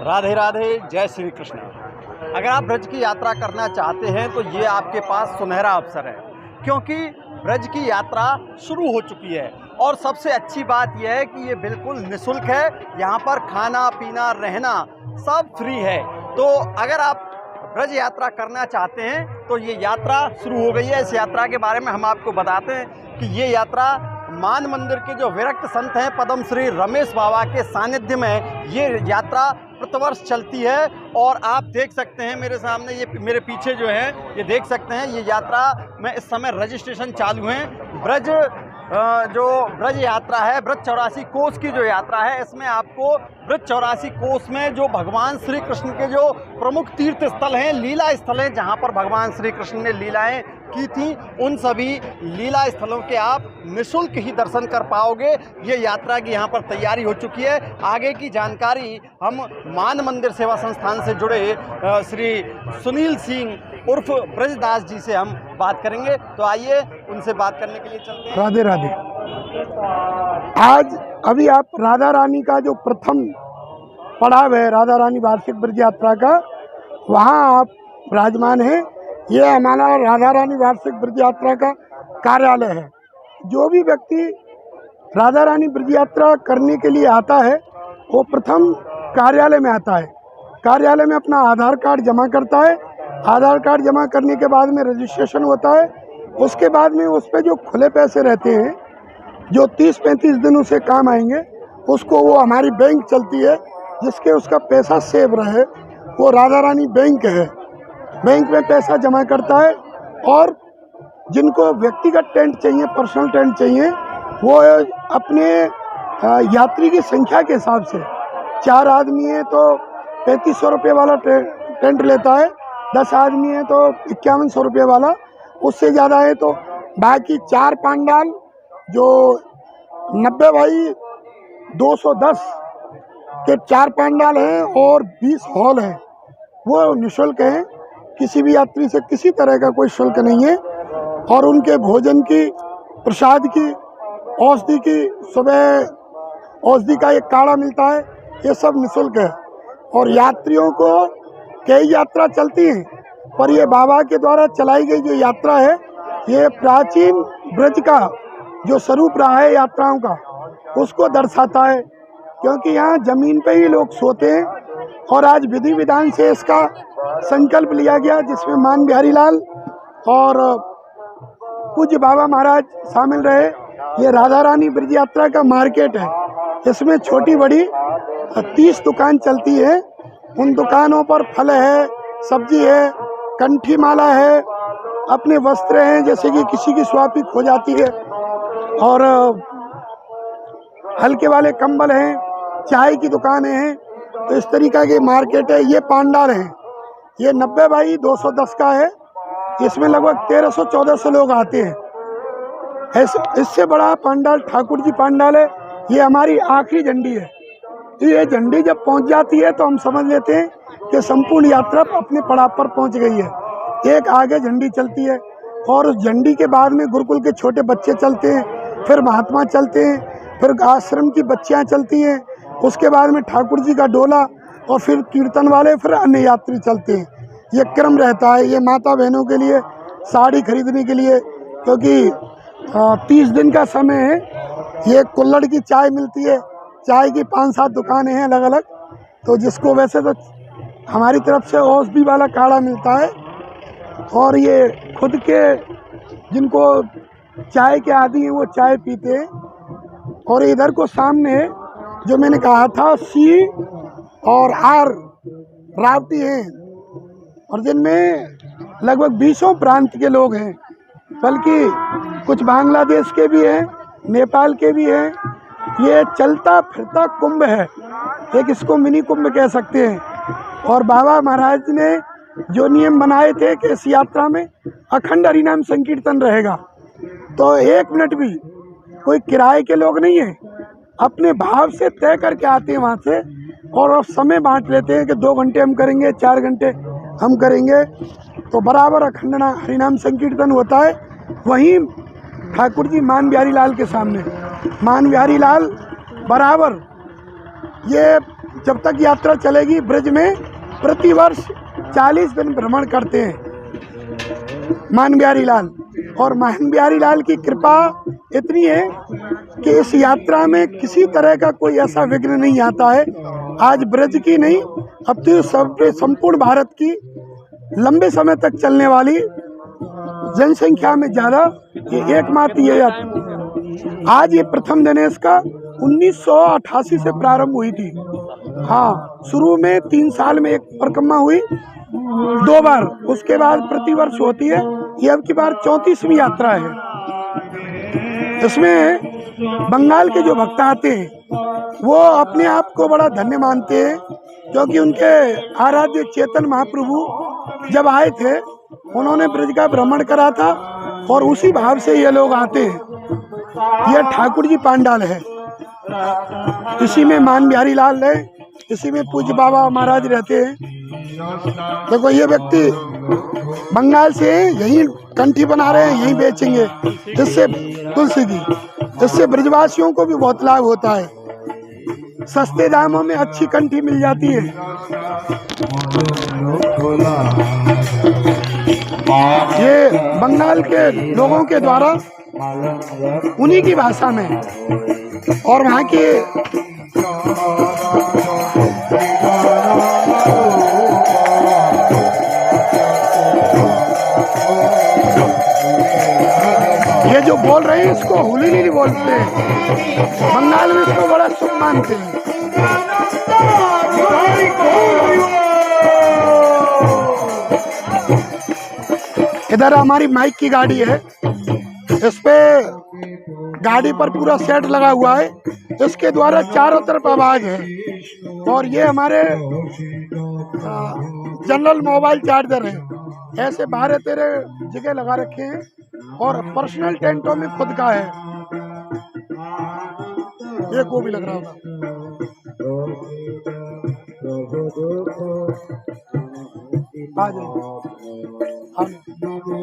राधे राधे, जय श्री कृष्ण। अगर आप ब्रज की यात्रा करना चाहते हैं तो ये आपके पास सुनहरा अवसर है, क्योंकि ब्रज की यात्रा शुरू हो चुकी है। और सबसे अच्छी बात यह है कि ये बिल्कुल निःशुल्क है। यहाँ पर खाना पीना रहना सब फ्री है। तो अगर आप ब्रज यात्रा करना चाहते हैं तो ये यात्रा शुरू हो गई है। इस यात्रा के बारे में हम आपको बताते हैं कि ये यात्रा मान मंदिर के जो विरक्त संत हैं पद्म श्री रमेश बाबा के सानिध्य में ये यात्रा प्रतिवर्ष चलती है। और आप देख सकते हैं मेरे सामने, ये मेरे पीछे जो है ये देख सकते हैं, ये यात्रा में इस समय रजिस्ट्रेशन चालू है। ब्रज जो ब्रज यात्रा है, ब्रज 84 कोस की जो यात्रा है, इसमें आपको ब्रज 84 कोस में जो भगवान श्री कृष्ण के जो प्रमुख तीर्थ स्थल हैं, लीला स्थल हैं, जहां पर भगवान श्री कृष्ण ने लीलाएं की थी, उन सभी लीला स्थलों के आप निःशुल्क ही दर्शन कर पाओगे। ये यात्रा की यहाँ पर तैयारी हो चुकी है। आगे की जानकारी हम मान मंदिर सेवा संस्थान से जुड़े श्री सुनील सिंह उर्फ ब्रजदास जी से हम बात करेंगे। तो आइए उनसे बात करने के लिए चलते हैं। राधे राधे। आज अभी आप राधा रानी का जो प्रथम पड़ाव है, राधा रानी वार्षिक ब्रज यात्रा का, वहाँ आप विराजमान हैं। ये हमारा राधा रानी वार्षिक ब्रज यात्रा का कार्यालय है। जो भी व्यक्ति राधा रानी ब्रज यात्रा करने के लिए आता है वो प्रथम कार्यालय में आता है। कार्यालय में अपना आधार कार्ड जमा करता है। आधार कार्ड जमा करने के बाद में रजिस्ट्रेशन होता है। उसके बाद में उस पर जो खुले पैसे रहते हैं, जो 30-35 दिन उसे काम आएंगे, उसको वो हमारी बैंक चलती है जिसके उसका पैसा सेव रहे, वो राधा रानी बैंक है। बैंक में पैसा जमा करता है। और जिनको व्यक्तिगत टेंट चाहिए, पर्सनल टेंट चाहिए, वो अपने यात्री की संख्या के हिसाब से, 4 आदमी है तो 3500 रुपये वाला टेंट लेता है, 10 आदमी है तो 5100 रुपये वाला, उससे ज़्यादा है तो बाकी 4 पांडाल जो 90 बाई 210 के 4 पांडाल हैं और 20 हॉल हैं, वो निःशुल्क हैं। किसी भी यात्री से किसी तरह का कोई शुल्क नहीं है। और उनके भोजन की, प्रसाद की, औषधि की, सुबह औषधि का एक काढ़ा मिलता है, ये सब निःशुल्क है। और यात्रियों को कई यात्रा चलती हैं, पर ये बाबा के द्वारा चलाई गई जो यात्रा है, ये प्राचीन ब्रज का जो स्वरूप रहा है यात्राओं का, उसको दर्शाता है। क्योंकि यहाँ जमीन पे ही लोग सोते हैं। और आज विधि विधान से इसका संकल्प लिया गया, जिसमें मान बिहारी लाल और पूज्य बाबा महाराज शामिल रहे। ये राधा रानी ब्रज यात्रा का मार्केट है। इसमें छोटी बड़ी 30 दुकान चलती है। उन दुकानों पर फल है, सब्जी है, कंठी माला है, अपने वस्त्र हैं, जैसे कि किसी की स्वापिक हो जाती है, और हल्के वाले कंबल हैं, चाय की दुकानें हैं। तो इस तरीका की मार्केट है। ये पांडाल है, ये 90 बाई 210 का है। इसमें लगभग 1300-1400 लोग आते हैं। इससे बड़ा पांडाल ठाकुर जी पांडाल है। ये हमारी आखिरी झंडी है। तो ये झंडी जब पहुंच जाती है तो हम समझ लेते हैं कि संपूर्ण यात्रा अपने पड़ाव पर पहुंच गई है। एक आगे झंडी चलती है और उस झंडी के बाद में गुरुकुल के छोटे बच्चे चलते हैं, फिर महात्मा चलते हैं, फिर आश्रम की बच्चियां चलती हैं, उसके बाद में ठाकुर जी का डोला, और फिर कीर्तन वाले, फिर अन्य यात्री चलते हैं। ये क्रम रहता है। ये माता बहनों के लिए साड़ी खरीदने के लिए, क्योंकि 30 दिन का समय है। ये कुल्हड़ की चाय मिलती है। चाय की 5-7 दुकानें हैं अलग अलग। तो जिसको वैसे तो हमारी तरफ से औषधि वाला काढ़ा मिलता है। और ये खुद के जिनको चाय के आदी हैं वो चाय पीते हैं। और इधर को सामने जो मैंने कहा था, सी और आर रावटी हैं, और जिनमें लगभग 20 प्रांत के लोग हैं, बल्कि कुछ बांग्लादेश के भी हैं, नेपाल के भी हैं। ये चलता फिरता कुंभ है, एक इसको मिनी कुंभ कह सकते हैं। और बाबा महाराज ने जो नियम बनाए थे कि इस यात्रा में अखंड हरिनाम संकीर्तन रहेगा, तो 1 मिनट भी कोई किराए के लोग नहीं है, अपने भाव से तय करके आते हैं वहाँ से। और समय बांट लेते हैं कि 2 घंटे हम करेंगे, 4 घंटे हम करेंगे। तो बराबर अखंड हरिनाम संकीर्तन होता है। वहीं ठाकुर जी मान बिहारी लाल के सामने, मान बिहारी लाल बराबर ये जब तक यात्रा चलेगी ब्रज में प्रति वर्ष 40 दिन भ्रमण करते हैं मान बिहारी लाल। और मान बिहारी लाल की कृपा इतनी है कि इस यात्रा में किसी तरह का कोई ऐसा विघ्न नहीं आता है। आज ब्रज की नहीं, अब तो संपूर्ण भारत की लंबे समय तक चलने वाली, जनसंख्या में ज़्यादा ये एकमात्र ये यात्रा। आज ये प्रथम दिन है इसका, 1988 से प्रारंभ हुई थी। हाँ, शुरू में 3 साल में एक परिक्रमा हुई 2 बार, उसके बाद प्रतिवर्ष होती है। ये अब की बार 34वीं यात्रा है। इसमें बंगाल के जो भक्त आते हैं वो अपने आप को बड़ा धन्य मानते हैं, क्योंकि उनके आराध्य चेतन महाप्रभु जब आए थे उन्होंने ब्रज का भ्रमण करा था और उसी भाव से ये लोग आते हैं। ये ठाकुर जी पांडाल है, इसी में मान बिहारी लाल है, इसी में पूज्य बाबा महाराज रहते हैं। देखो ये व्यक्ति बंगाल से यहीं कंठी बना रहे हैं, यहीं बेचेंगे, इससे तुलसी की, इससे ब्रजवासियों को भी बहुत लाभ होता है। सस्ते दामों में अच्छी कंठी मिल जाती है। ये बंगाल के लोगों के द्वारा उन्हीं की भाषा में और वहाँ के ये जो बोल रहे हैं इसको हुलिली बोलते हैं, बंगाल में इसको बड़ा शुभ मानते हैं। इधर हमारी माइक की गाड़ी है, इस पे गाड़ी पर पूरा सेट लगा हुआ है, इसके द्वारा चारों तरफ आवाज है। और ये हमारे जनरल मोबाइल चार्जर है, ऐसे 12-13 जगह लगा रखे हैं और पर्सनल टेंटों में खुद का है। एक वो भी लग रहा होगा। आ जाइए।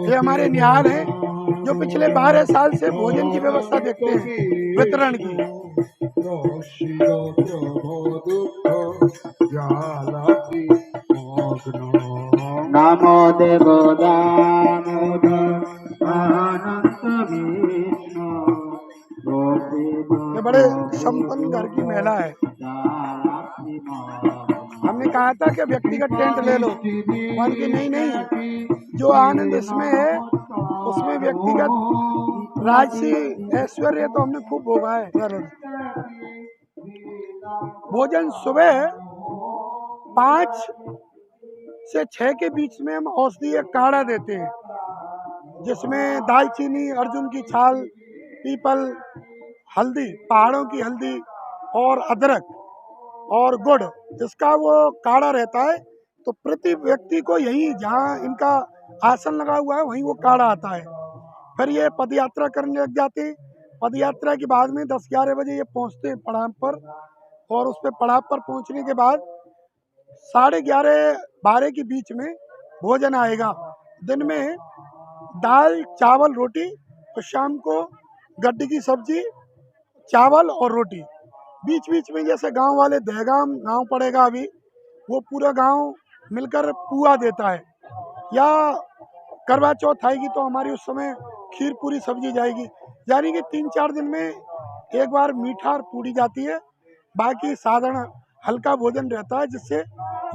ये हमारे निहाल हैं जो पिछले 12 साल से भोजन की व्यवस्था देखते हैं, वितरण की। नमो देवो दामोदर अनंत विष्णु। ये बड़े संपन्न घर की महिला है। हमने कहा था कि व्यक्तिगत टेंट ले लो, मान की नहीं, जो आनंद इसमें है उसमें व्यक्तिगत राजसी ऐश्वर्य तो हमने खूब भोगा है। भोजन सुबह 5 से 6 के बीच में हम औषधीय काढ़ा देते हैं, जिसमें दालचीनी, अर्जुन की छाल, पीपल, हल्दी, पहाड़ों की हल्दी और अदरक और गुड़, इसका वो काढ़ा रहता है। तो प्रति व्यक्ति को यहीं जहाँ इनका आसन लगा हुआ है वहीं वो काढ़ा आता है। फिर ये पदयात्रा करने लग जाते हैं। पदयात्रा के बाद में 10-11 बजे ये पहुँचते हैं पड़ाव पर, और उस पर पड़ाव पर पहुँचने के बाद 11:30-12 के बीच में भोजन आएगा। दिन में दाल, चावल, रोटी, और शाम को गड्ढे की सब्जी, चावल और रोटी। बीच बीच में जैसे गांव वाले दहगाम गांव पड़ेगा अभी, वो पूरा गांव मिलकर पुआ देता है। या करवा चौथ आएगी तो हमारी उस समय खीर पूरी सब्जी जाएगी। यानी कि 3-4 दिन में एक बार मीठा और पूड़ी जाती है, बाकी साधारण हल्का भोजन रहता है, जिससे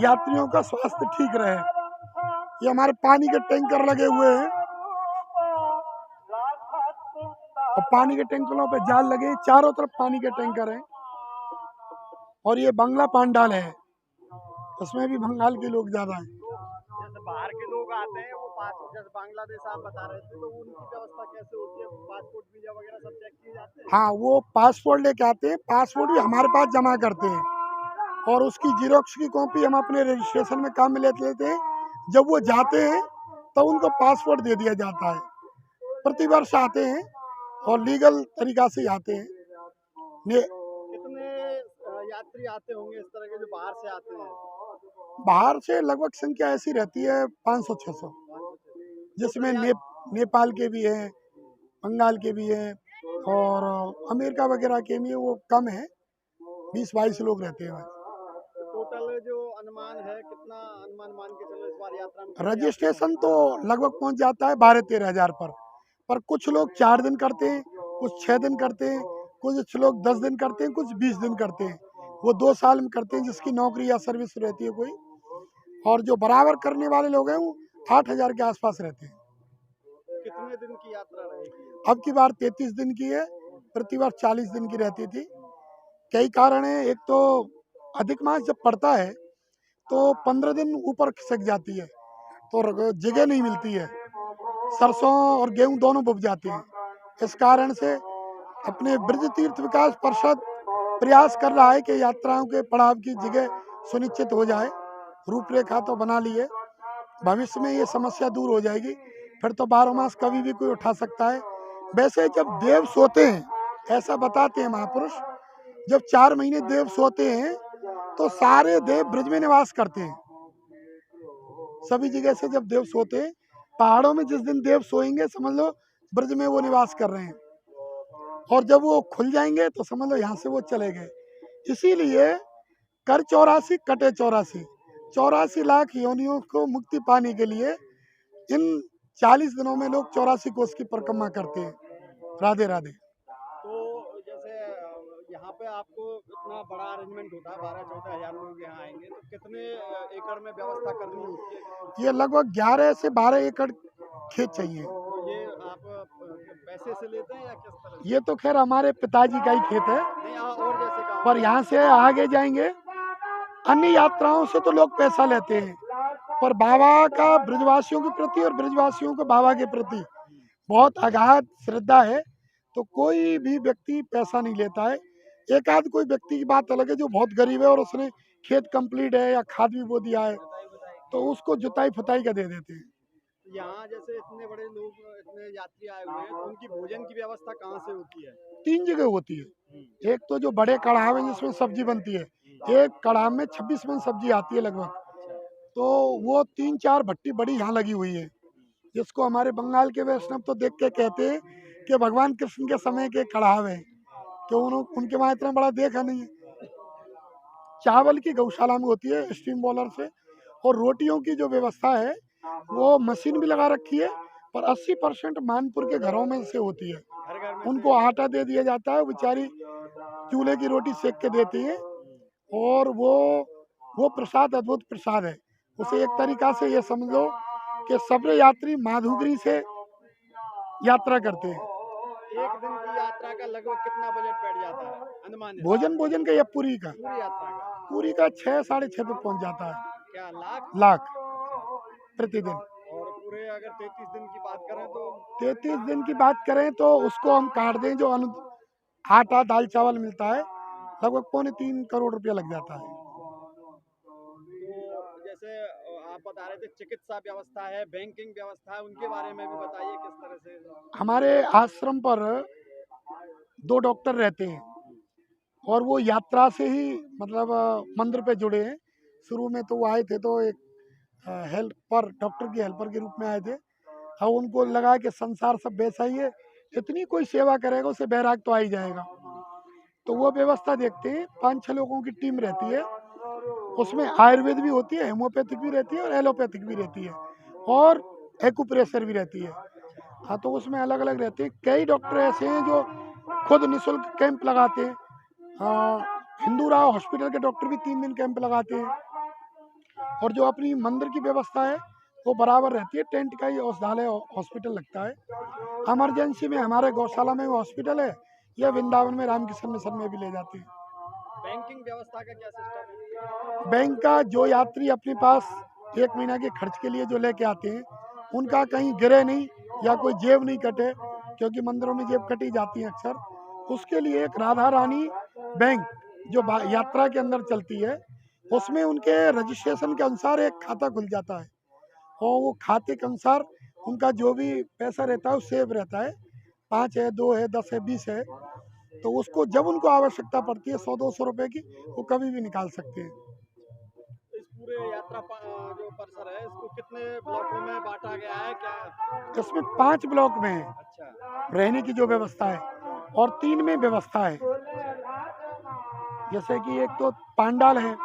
यात्रियों का स्वास्थ्य ठीक रहे। ये हमारे पानी के टैंकर लगे हुए हैं और पानी के टैंकरों पे जाल लगे, चारों तरफ पानी के टैंकर हैं। और ये बंगला पांडाल है, उसमें भी बंगाल के लोग ज्यादा हैं। जैसे बाहर के लोग आते हैं वो पासपोर्ट, जैसे बांग्लादेश आप बता रहे थे, तो उनकी व्यवस्था कैसे होती है? पासपोर्ट, वीजा वगैरह सब चेक किए जाते हैं? हाँ, वो पासपोर्ट लेके आते हैं, पासपोर्ट भी हमारे पास जमा करते हैं और उसकी जीरोक्स की कॉपी हम अपने रजिस्ट्रेशन में काम में लेते हैं। जब वो जाते हैं तो उनको पासपोर्ट दे दिया जाता है। प्रतिवर्ष आते हैं और लीगल तरीका से आते हैं। कितने यात्री आते होंगे इस तरह के जो बाहर से आते हैं? बाहर से लगभग संख्या ऐसी रहती है 500-600, जिसमें नेपाल के भी हैं, बंगाल के भी हैं और अमेरिका वगैरह के भी। वो कम है, 20-22 लोग रहते हैं। अनुमान है, कितना अनुमान मान के चलो इस बार यात्रा में कितने रजिस्ट्रेशन तो लगभग पहुंच जाता है 12-13 हज़ार पर कुछ लोग 4 दिन करते हैं, कुछ 6 दिन करते हैं, कुछ लोग 10 दिन करते हैं, कुछ 20 दिन करते हैं। वो 2 साल में करते हैं जिसकी नौकरी या सर्विस रहती है कोई, और जो बराबर करने वाले लोग हैं वो 8,000 के आसपास रहते हैं। कितने दिन की यात्रा रहेगी? अब की बार 33 दिन की है, प्रतिवर्ष 40 दिन की रहती थी। कई कारण हैं, एक तो अधिक मास जब पड़ता है तो 15 दिन ऊपर खिसक जाती है, तो जगह नहीं मिलती है, सरसों और गेहूं दोनों बुक जाते हैं। इस कारण से अपने ब्रज तीर्थ विकास परिषद प्रयास कर रहा है कि यात्राओं के पड़ाव की जगह सुनिश्चित हो जाए। रूपरेखा तो बना ली है, भविष्य में ये समस्या दूर हो जाएगी, फिर तो 12 मास कभी भी कोई उठा सकता है। वैसे जब देव सोते हैं, ऐसा बताते हैं महापुरुष, जब 4 महीने देव सोते हैं तो सारे देव ब्रज में निवास करते हैं। सभी जगह से जब देव सोते हैं, पहाड़ों में जिस दिन देव सोएंगे समझ लो ब्रज में वो निवास कर रहे हैं, और जब वो खुल जाएंगे तो समझ लो यहाँ से वो चले गए। इसीलिए कर 84 कटे 84 लाख योनियों को मुक्ति पाने के लिए इन 40 दिनों में लोग 84 कोस की परिक्रमा करते हैं। राधे राधे। तो जैसे यहाँ पे आपको इतना बड़ा अरेंजमेंट होता है, 12-14 हज़ार लोग यहाँ आएंगे, तो कितने एकड़ में व्यवस्था करनी होती है? ये लगभग 11 से 12 एकड़ खेत चाहिए। तो ये आप पैसे से लेते हैं या किस तरह से? ये तो खैर हमारे पिताजी का ही खेत है, नहीं, और जैसे गाँव पर यहाँ से आगे जाएंगे अन्य यात्राओं से तो लोग पैसा लेते हैं, पर बाबा का ब्रजवासियों के प्रति और ब्रजवासियों को बाबा के प्रति बहुत अगाध श्रद्धा है, तो कोई भी व्यक्ति पैसा नहीं लेता है। एक आध कोई व्यक्ति की बात अलग है जो बहुत गरीब है और उसने खेत कंप्लीट है या खाद भी बो दिया है, तो उसको जुताई फुताई का दे देते हैं। यहाँ जैसे इतने बड़े लोग, इतने यात्री आए हुए हैं, तो उनकी भोजन की व्यवस्था कहाँ से होती है? 3 जगह होती है। एक तो जो बड़े कड़ाह है जिसमें सब्जी बनती है, एक कड़ाह में 26 मन सब्जी आती है लगभग, तो वो 3-4 भट्टी बड़ी यहाँ लगी हुई है, जिसको हमारे बंगाल के वैष्णव तो देख के कहते हैं कि भगवान कृष्ण के समय के कड़ाह है, क्यों उनके वहाँ इतना बड़ा देखा नहीं है। चावल की गौशाला में होती है स्टीम बॉयलर से, और रोटियों की जो व्यवस्था है वो मशीन भी लगा रखी है, पर 80% मानपुर के घरों में से होती है। घर घर में उनको आटा दे दिया जाता है, बेचारी चूल्हे की रोटी सेक के देती है, और वो प्रसाद अद्भुत प्रसाद है। उसे एक तरीका से ये समझ लो कि सब यात्री माधुगिरी से यात्रा करते हैं। एक दिन की यात्रा का लगभग कितना बजट बैठ जाता है अनुमान? भोजन का या पूरी का? पूरी यात्रा का पूरी का 6-6.5 पे पहुंच जाता है, क्या लाख? लाख प्रतिदिन। और पूरे अगर 33 दिन की बात करें तो 33 दिन की बात करें तो उसको हम काट दें, जो आटा दाल चावल मिलता है, लगभग 2.25 करोड़ रुपया लग जाता है। तो जैसे आप बता रहे थे चिकित्सा व्यवस्था है, बैंकिंग व्यवस्था है, उनके बारे में भी बताइए किस तरह से? हमारे आश्रम पर 2 डॉक्टर रहते हैं, और वो यात्रा से ही मतलब मंदिर पे जुड़े हैं। शुरू में तो वो आए थे तो एक हेल्पर, डॉक्टर की हेल्पर के रूप में आए थे। अब उनको लगा कि संसार सब वैसा ही है, इतनी कोई सेवा करेगा उसे बैराग तो आ ही जाएगा, तो वो व्यवस्था देखते हैं। 5-6 लोगों की टीम रहती है, उसमें आयुर्वेद भी होती है, होम्योपैथिक भी रहती है और एलोपैथिक भी रहती है, और एक्यूप्रेशर भी रहती है। हाँ, तो उसमें अलग अलग रहते हैं। कई डॉक्टर ऐसे हैं जो खुद निःशुल्क कैंप लगाते हैं। हिंदू राव हॉस्पिटल के डॉक्टर भी 3 दिन कैंप लगाते हैं, और जो अपनी मंदिर की व्यवस्था है वो बराबर रहती है। टेंट का ही औषधालय हॉस्पिटल लगता है। इमरजेंसी में हमारे गौशाला में वो हॉस्पिटल है, या वृंदावन में रामकृष्ण मिशन में भी ले जाते हैं। बैंकिंग व्यवस्था का क्या सिस्टम है? बैंक का जो यात्री अपने पास 1 महीना के खर्च के लिए जो लेके आते हैं, उनका कहीं गिरे नहीं या कोई जेब नहीं कटे, क्योंकि मंदिरों में जेब कटी जाती है अक्सर। उसके लिए एक राधा रानी बैंक जो यात्रा के अंदर चलती है, उसमें उनके रजिस्ट्रेशन के अनुसार एक खाता खुल जाता है, और वो खाते के अनुसार उनका जो भी पैसा रहता है वो सेव रहता है। 5 है, 2 है, 10 है, 20 है, तो उसको जब उनको आवश्यकता पड़ती है 100-200 रुपए की, वो कभी भी निकाल सकते हैं। इस पूरे यात्रा जो परिसर है, इसको कितने ब्लॉकों में बांटा गया है क्या? इसमें 5 ब्लॉक में है अच्छा, रहने की जो व्यवस्था है, और 3 में व्यवस्था है। जैसे कि एक तो पांडाल है,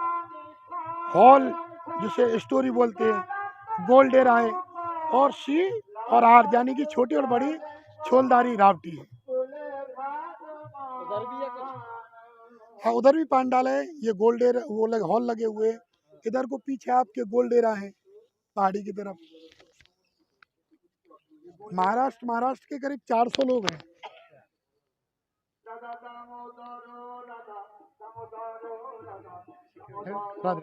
हॉल जिसे स्टोरी बोलते हैं, गोलडेरा है, और सी और आर यानी कि छोटी और बड़ी छोलदारी रावटी है। उधर भी है कुछ? हाँ, उधर भी पांडाल है। ये गोलडेरा वो हॉल लगे हुए हैं। इधर को पीछे आपके गोलडेरा है पहाड़ी की तरफ। महाराष्ट्र के करीब 400 लोग हैं। राधे